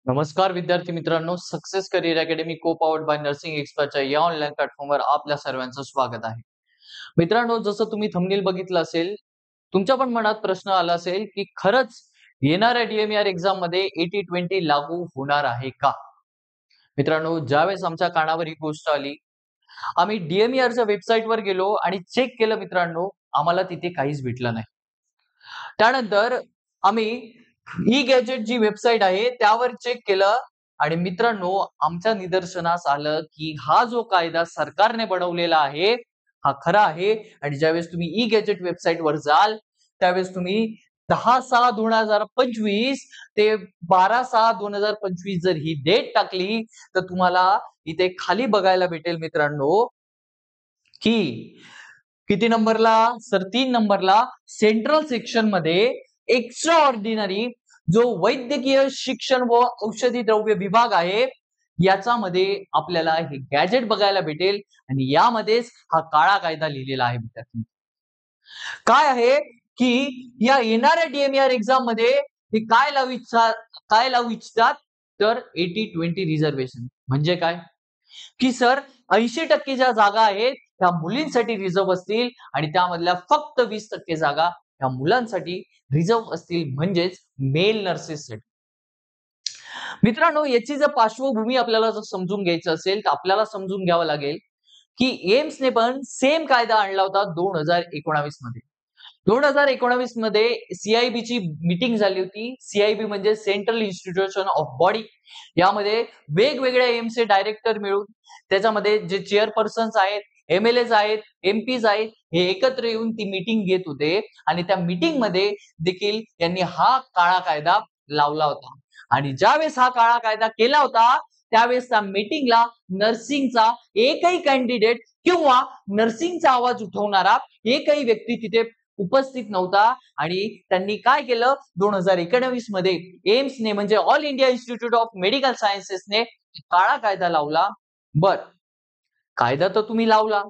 नमस्कार विद्यार्थी मित्रांनो, सक्सेस करिअर अकॅडमी को पॉवर्ड बाय नर्सिंग एक्सपर्टच्या या ऑनलाईन प्लॅटफॉर्मवर आपल्या सर्वांचं स्वागत आहे. मित्रांनो, जसं तुम्ही थंबनेल बघितलं असेल, तुमच्या पण मनात प्रश्न आला असेल, की खरंच येणाऱ्या DMER एक्झाममध्ये 80-20 लागू होणार आहे का? मित्रांनो, ज्यावेळेस आमच्या कानावर ही गोष्ट आली, आम्ही DMERच्या वेबसाईटवर गेलो आणि चेक केलं मित्रांनो, आम्हाला तिथे काहीच भेटलं नाही. त्यानंतर आम्ही ई-गॅजेट जी वेबसाईट आहे त्यावर चेक केलं आणि मित्रांनो आमच्या निदर्शनास आलं, की हा जो कायदा सरकारने बनवलेला आहे, हा खरा आहे आणि ज्यावेळेस तुम्ही ई-गॅजेट वेबसाईटवर जाल, त्यावेळेस तुम्ही 10/6/2025 ते 12/6/2025 जर ही डेट टाकली, तर तुम्हाला इथे खाली बघायला भेटेल मित्रांनो, की किती नंबरला? सर 3 नंबरला सेंट्रल सेक्शनमध्ये एक्स्ट्रा ऑर्डिनरी जो वैद्यकीय शिक्षण व औषधी द्रव्य विभाग आहे, याच्यामध्ये आपल्याला हे गॅजेट बघायला भेटेल आणि यामध्येच हा काळा कायदा लिहिलेला आहे विद्यार्थी. काय आहे, की या येणाऱ्या DMER एक्झाम मध्ये हे काय लावू इच्छितात? तर 80-20 रिझर्वेशन म्हणजे काय? की सर 80% ज्या जागा आहेत त्या मुलींसाठी रिझर्व्ह असतील आणि त्यामधल्या फक्त 20% जागा ह्या मुलांसाठी रिझर्व्ह असतील म्हणजेच मेल नर्सेससाठी. मित्रांनो, याची जर पार्श्वभूमी आपल्याला जर समजून घ्यायचं असेल तर आपल्याला समजून घ्यावं लागेल, की एम्सने पण सेम कायदा आणला होता 2019 मध्ये. 2019 मध्ये CIB ची मीटिंग झाली होती. CIB म्हणजे सेंट्रल इन्स्टिट्यूशन ऑफ बॉडी. यामध्ये वेगवेगळ्या एम्सचे डायरेक्टर मिळून त्याच्यामध्ये जे चेअरपर्सन्स आहेत, MLAs आहेत, MPs आहेत, हे एकत्र येऊन ती मीटिंग घेत होते आणि त्या मीटिंग मध्ये देखील यांनी हा काळा कायदा लावला होता. आणि ज्यावेळेस हा काळा कायदा केला होता, त्यावेळेस त्या मीटिंगला नर्सिंगचा एकही कॅन्डिडेट किंवा नर्सिंगचा आवाज उठवणारा एकही व्यक्ती तिथे उपस्थित नव्हता आणि त्यांनी काय केलं 2019 मध्ये एम्सने म्हणजे all India institute of medical सायन्सेसने काळा कायदा लावला. बर, कायदा तर तुम्ही लावला,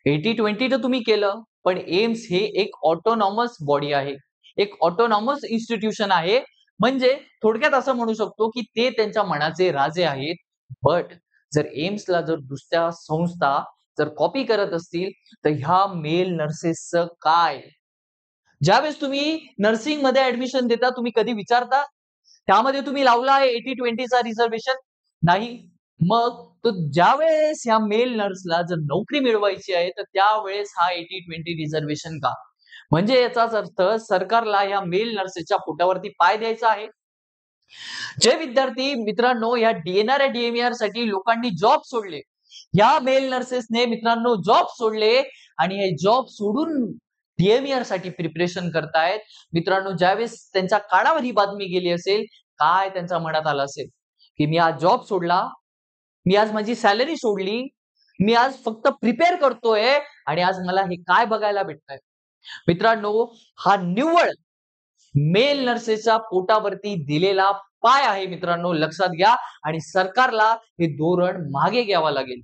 80-20 तर तुम्ही केलं, पण एम्स हे एक ऑटोनॉमस बॉडी आहे, एक ऑटोनॉमस इन्स्टिट्यूशन आहे. म्हणजे थोडक्यात असं म्हणू शकतो की ते त्यांच्या मनाचे राजे आहेत. बट जर एम्सला जर दुसऱ्या संस्था जर कॉपी करत असतील तर ह्या मेल नर्सेसचं काय? ज्यावेळेस तुम्ही नर्सिंग मध्ये ऍडमिशन देता तुम्ही कधी विचारता त्यामध्ये तुम्ही लावला आहे 80-20 चा रिझर्वेशन? नाही. मग तो ज्यावेळेस ह्या मेल नर्सला जर नोकरी मिळवायची आहे तर त्यावेळेस हा 80-20 रिझर्वेशन का? म्हणजे याचाच अर्थ सरकारला ह्या मेल नर्सेसच्या पोटावरती पाय द्यायचा आहे. जे विद्यार्थी मित्रांनो या येणाऱ्या DMER साठी लोकांनी जॉब सोडले, या मेल नर्सेसने मित्रांनो जॉब सोडले आणि हे जॉब सोडून DMER साठी प्रिपरेशन करतायत. मित्रांनो, ज्यावेळेस त्यांच्या कानावर ही बातमी गेली असेल, काय त्यांच्या मनात आलं असेल, की मी आज जॉब सोडला, मी आज माझी सॅलरी सोडली, मी आज फक्त प्रिपेअर करतोय आणि आज मला हे काय बघायला भेटतंय. मित्रांनो, हा निव्वळ मेल नर्सेसच्या पोटावरती दिलेला पाय आहे मित्रांनो, लक्षात घ्या. आणि सरकारला हे धोरण मागे घ्यावं लागेल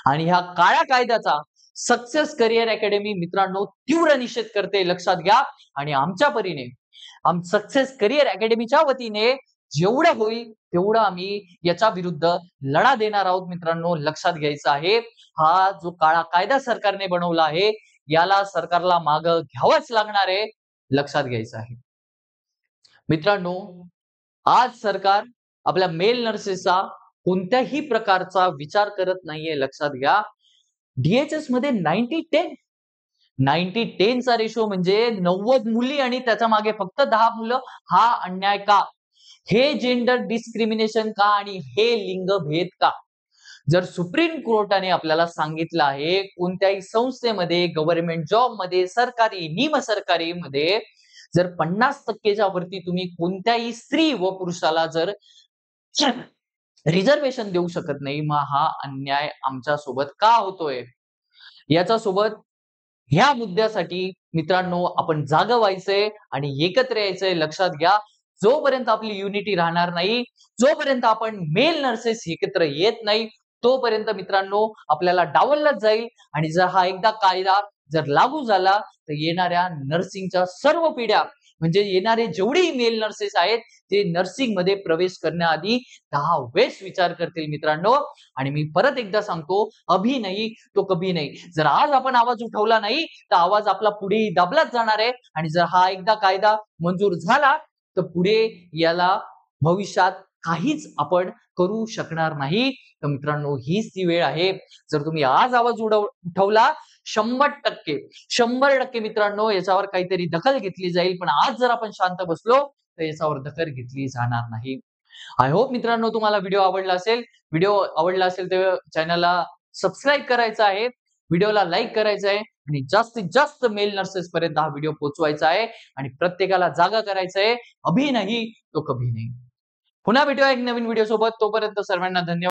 आणि ह्या काळ्या कायद्याचा सक्सेस करिअर अकॅडमी मित्रांनो तीव्र निषेध करते, लक्षात घ्या. आणि आमच्या परीने सक्सेस करिअर अकॅडमीच्या वतीने जेवढं होईल तेवढं आम्ही याच्या विरुद्ध लढा देणार आहोत मित्रांनो, लक्षात घ्यायचं आहे. हा जो काळा कायदा सरकारने बनवला आहे याला सरकारला मागं घ्यावंच लागणार आहे, लक्षात घ्यायचं आहे. मित्रांनो, आज सरकार आपल्या मेल नर्सेसचा कोणत्याही प्रकारचा विचार करत नाहीये, लक्षात घ्या. DHS मध्ये 90-10 चा रेशो म्हणजे 90 मुली आणि त्याच्या मागे फक्त 10 मुलं. हा अन्याय का? हे जेंडर डिस्क्रिमिनेशन का आणि हे लिंगभेद का? जर सुप्रीम कोर्टाने आपल्याला सांगितलं आहे कोणत्याही संस्थेमध्ये, गव्हर्नमेंट जॉब मध्ये, सरकारी, निमसरकारी मध्ये जर 50%च्या वरती तुम्ही कोणत्याही स्त्री व पुरुषाला जर रिझर्वेशन देऊ शकत नाही, मग हा अन्याय आमच्या सोबत का होतोय? याच्या सोबत ह्या मुद्द्यासाठी मित्रांनो आपण जागं व्हायचंय आणि एकत्र यायचंय, लक्षात घ्या. जोपर्यंत आपली युनिटी राहणार नाही, जोपर्यंत आपण मेल नर्सेस एकत्र येत नाही, तोपर्यंत मित्रांनो आपल्याला डावललंच जाईल. आणि जर हा एकदा कायदा जर लागू झाला तर येणाऱ्या नर्सिंगच्या सर्व पिढ्या म्हणजे येणारे जेवढेही मेल नर्सेस आहेत ते नर्सिंग मध्ये प्रवेश करण्याआधी 10 वेळेस विचार करतील मित्रांनो. आणि मी परत एकदा सांगतो, अभी नाही तो कभी नाही. जर आज आपण आवाज उठवला नाही तर आवाज आपला पुढेही दाबलाच जाणार आहे. आणि जर हा एकदा कायदा मंजूर झाला तर पुढे याला भविष्यात काहीच आपण करू शकणार नाही. तर मित्रांनो, हीच ती वेळ आहे. जर तुम्ही आज आवाज उठवला 100% मित्रांनो याच्यावर काहीतरी दखल घेतली जाईल. पण आज जर आपण शांत बसलो तर याच्यावर दखल घेतली जाणार नाही. आय होप मित्रांनो तुम्हाला व्हिडिओ आवडला असेल. व्हिडिओ आवडला असेल तर चॅनलला सबस्क्राईब करायचं आहे, व्हिडिओला लाईक करायचं आहे आणि जास्तीत जास्त मेल नर्सेस पर्यंत हा व्हिडिओ पोहोचवायचा आहे आणि प्रत्येकाला जागा करायचं आहे. अभी नाही तो कभी नाही. पुन्हा भेटूया एक नवीन व्हिडिओ सोबत. तोपर्यंत सर्वांना धन्यवाद.